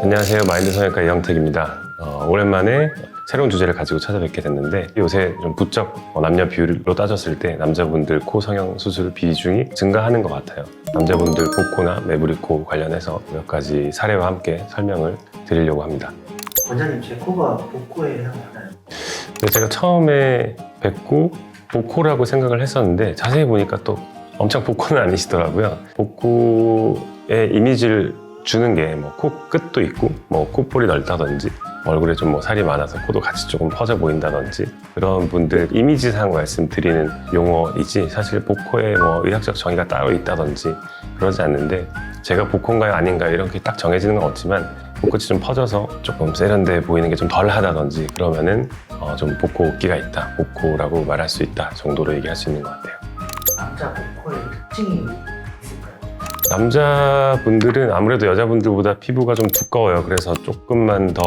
안녕하세요. 마인드 성형외과 이영택입니다. 오랜만에 새로운 주제를 가지고 찾아뵙게 됐는데 요새 좀 부쩍 남녀 비율로 따졌을 때 남자분들 코 성형 수술 비중이 증가하는 것 같아요. 남자분들 복코나 매부리코 관련해서 몇 가지 사례와 함께 설명을 드리려고 합니다. 원장님, 제 코가 복코에 해당하나요? 근데 제가 처음에 뵙고 복코라고 생각을 했었는데 자세히 보니까 또 엄청 복코는 아니시더라고요. 복코의 이미지를 주는 게 뭐 코끝도 있고 뭐 콧볼이 넓다든지 얼굴에 좀 뭐 살이 많아서 코도 같이 조금 퍼져 보인다든지 그런 분들 이미지상 말씀드리는 용어이지 사실 복코에 뭐 의학적 정의가 따로 있다든지 그러지 않는데 제가 복코인가요 아닌가요 이렇게 딱 정해지는 건 없지만 복끝이 좀 퍼져서 조금 세련돼 보이는 게 좀 덜하다든지 그러면은 좀 복코기가 있다, 복코라고 말할 수 있다 정도로 얘기할 수 있는 것 같아요. 남자 복코의 특징이 있을까요? 남자분들은 아무래도 여자분들보다 피부가 좀 두꺼워요. 그래서 조금만 더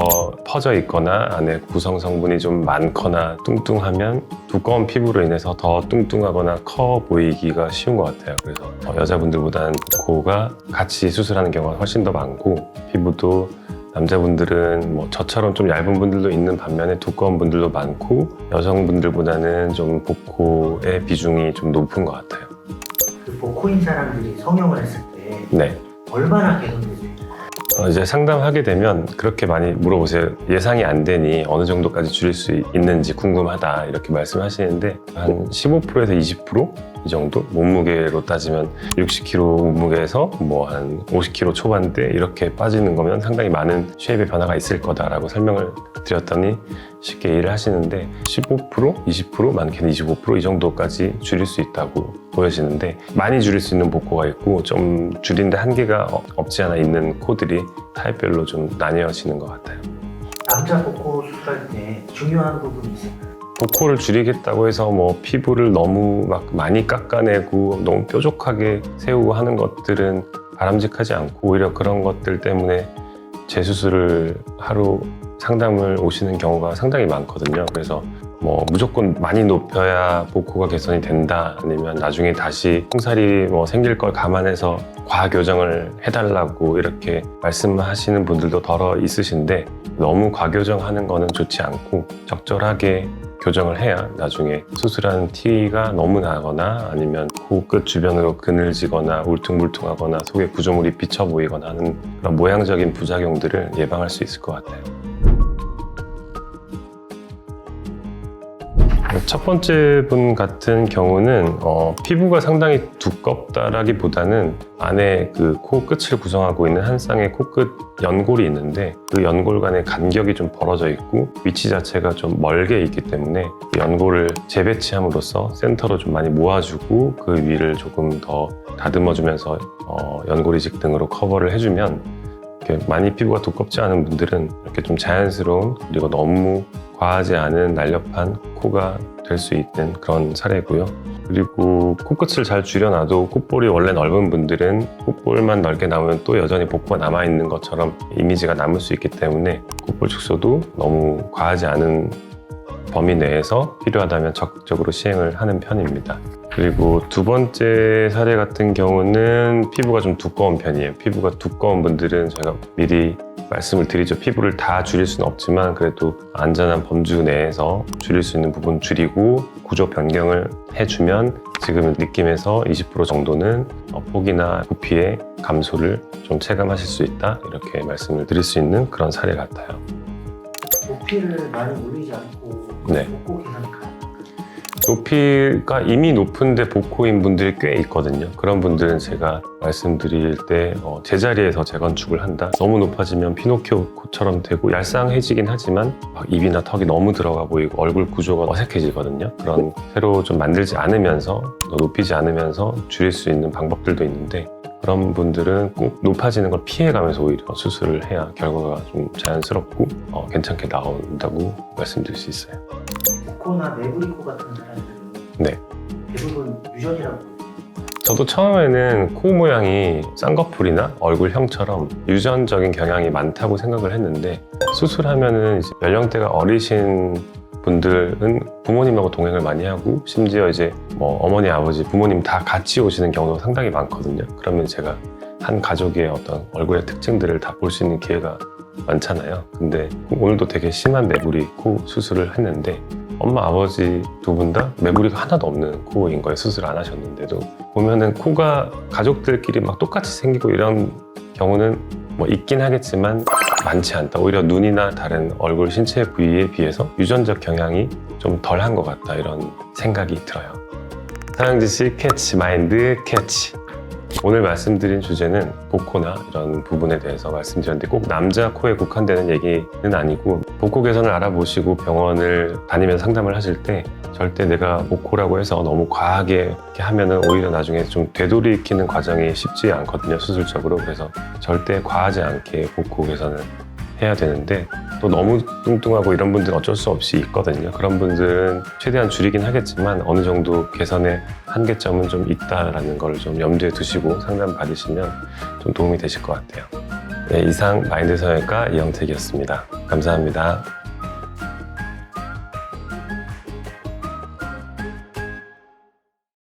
퍼져 있거나 안에 구성 성분이 좀 많거나 뚱뚱하면 두꺼운 피부로 인해서 더 뚱뚱하거나 커 보이기가 쉬운 것 같아요. 그래서 여자분들보다는 복코가 같이 수술하는 경우가 훨씬 더 많고 피부도 남자분들은 뭐 저처럼 좀 얇은 분들도 있는 반면에 두꺼운 분들도 많고 여성분들보다는 좀 복코의 비중이 좀 높은 것 같아요. 그 복코인 사람들이 성형을 했을 때 네. 얼마나 개선되세요? 이제 상담하게 되면 그렇게 많이 물어보세요. 예상이 안 되니 어느 정도까지 줄일 수 있는지 궁금하다 이렇게 말씀하시는데 한 15%에서 20%? 이 정도? 몸무게로 따지면 60kg 몸무게에서 뭐 한 50kg 초반대 이렇게 빠지는 거면 상당히 많은 쉐입의 변화가 있을 거다라고 설명을 드렸더니 쉽게 이해를 하시는데 15%, 20%, 많게는 25%이 정도까지 줄일 수 있다고 보여지는데 많이 줄일 수 있는 복코가 있고 좀 줄인데 한계가 없지 않아 있는 코들이 타입별로 좀 나뉘어지는 것 같아요. 남자 복코 수술할 때 중요한 부분이 있을까요? 복코를 줄이겠다고 해서 뭐 피부를 너무 막 많이 깎아내고 너무 뾰족하게 세우고 하는 것들은 바람직하지 않고 오히려 그런 것들 때문에 재수술을 하러 상담을 오시는 경우가 상당히 많거든요. 그래서 뭐 무조건 많이 높여야 복코가 개선이 된다 아니면 나중에 다시 홍살이 뭐 생길 걸 감안해서 과교정을 해달라고 이렇게 말씀하시는 분들도 덜어 있으신데 너무 과교정하는 거는 좋지 않고 적절하게 교정을 해야 나중에 수술한 티가 너무 나거나 아니면 코끝 주변으로 그늘지거나 울퉁불퉁하거나 속에 구조물이 비쳐 보이거나 하는 그런 모양적인 부작용들을 예방할 수 있을 것 같아요. 첫 번째 분 같은 경우는 피부가 상당히 두껍다라기보다는 안에 그 코 끝을 구성하고 있는 한 쌍의 코끝 연골이 있는데 그 연골 간의 간격이 좀 벌어져 있고 위치 자체가 좀 멀게 있기 때문에 그 연골을 재배치함으로써 센터로 좀 많이 모아주고 그 위를 조금 더 다듬어주면서 연골이식 등으로 커버를 해주면 이렇게 많이 피부가 두껍지 않은 분들은 이렇게 좀 자연스러운 그리고 너무 과하지 않은 날렵한 코가 될 수 있는 그런 사례고요. 그리고 코끝을 잘 줄여놔도 콧볼이 원래 넓은 분들은 콧볼만 넓게 남으면 또 여전히 복코가 남아있는 것처럼 이미지가 남을 수 있기 때문에 콧볼 축소도 너무 과하지 않은 범위 내에서 필요하다면 적극적으로 시행을 하는 편입니다. 그리고 두 번째 사례 같은 경우는 피부가 좀 두꺼운 편이에요. 피부가 두꺼운 분들은 제가 미리 말씀을 드리죠. 피부를 다 줄일 수는 없지만 그래도 안전한 범주 내에서 줄일 수 있는 부분 줄이고 구조 변경을 해주면 지금 느낌에서 20% 정도는 폭이나 부피의 감소를 좀 체감하실 수 있다 이렇게 말씀을 드릴 수 있는 그런 사례 같아요. 높이를 많이 올리지 않고 네. 복코 개선이 가능할까요? 높이가 이미 높은데 복코인 분들이 꽤 있거든요. 그런 분들은 제가 말씀드릴 때 제자리에서 재건축을 한다. 너무 높아지면 피노키오 코처럼 되고 얄쌍해지긴 하지만 막 입이나 턱이 너무 들어가 보이고 얼굴 구조가 어색해지거든요. 그런 새로 좀 만들지 않으면서 높이지 않으면서 줄일 수 있는 방법들도 있는데 그런 분들은 꼭 높아지는 걸 피해가면서 오히려 수술을 해야 결과가 좀 자연스럽고 괜찮게 나온다고 말씀드릴 수 있어요. 복코나 매부리코 같은 사람들은 네. 대부분 유전이라고 보거든요. 저도 처음에는 코 모양이 쌍꺼풀이나 얼굴형처럼 유전적인 경향이 많다고 생각을 했는데 수술하면은 이제 연령대가 어리신 분들은 부모님하고 동행을 많이 하고 심지어 이제 뭐 어머니, 아버지, 부모님 다 같이 오시는 경우가 상당히 많거든요. 그러면 제가 한 가족의 어떤 얼굴의 특징들을 다 볼 수 있는 기회가 많잖아요. 근데 오늘도 되게 심한 매부리 코 수술을 했는데 엄마 아버지 두 분 다 매부리가 하나도 없는 코인 거예요. 수술 안 하셨는데도. 보면은 코가 가족들끼리 막 똑같이 생기고 이런 경우는 뭐 있긴 하겠지만 많지 않다. 오히려 눈이나 다른 얼굴 신체 부위에 비해서 유전적 경향이 좀 덜한 것 같다, 이런 생각이 들어요. 사랑지 씨 캐치, 마인드 캐치. 오늘 말씀드린 주제는 복코나 이런 부분에 대해서 말씀드렸는데 꼭 남자 코에 국한되는 얘기는 아니고, 복코 개선을 알아보시고 병원을 다니면서 상담을 하실 때 절대 내가 복코라고 해서 너무 과하게 이렇게 하면은 오히려 나중에 좀 되돌이키는 과정이 쉽지 않거든요, 수술적으로. 그래서 절대 과하지 않게 복코 개선을 해야 되는데, 또 너무 뚱뚱하고 이런 분들은 어쩔 수 없이 있거든요. 그런 분들은 최대한 줄이긴 하겠지만 어느 정도 개선의 한계점은 좀 있다라는 걸 좀 염두에 두시고 상담 받으시면 좀 도움이 되실 것 같아요. 네, 이상 마인드 성형외과 이영택이었습니다. 감사합니다.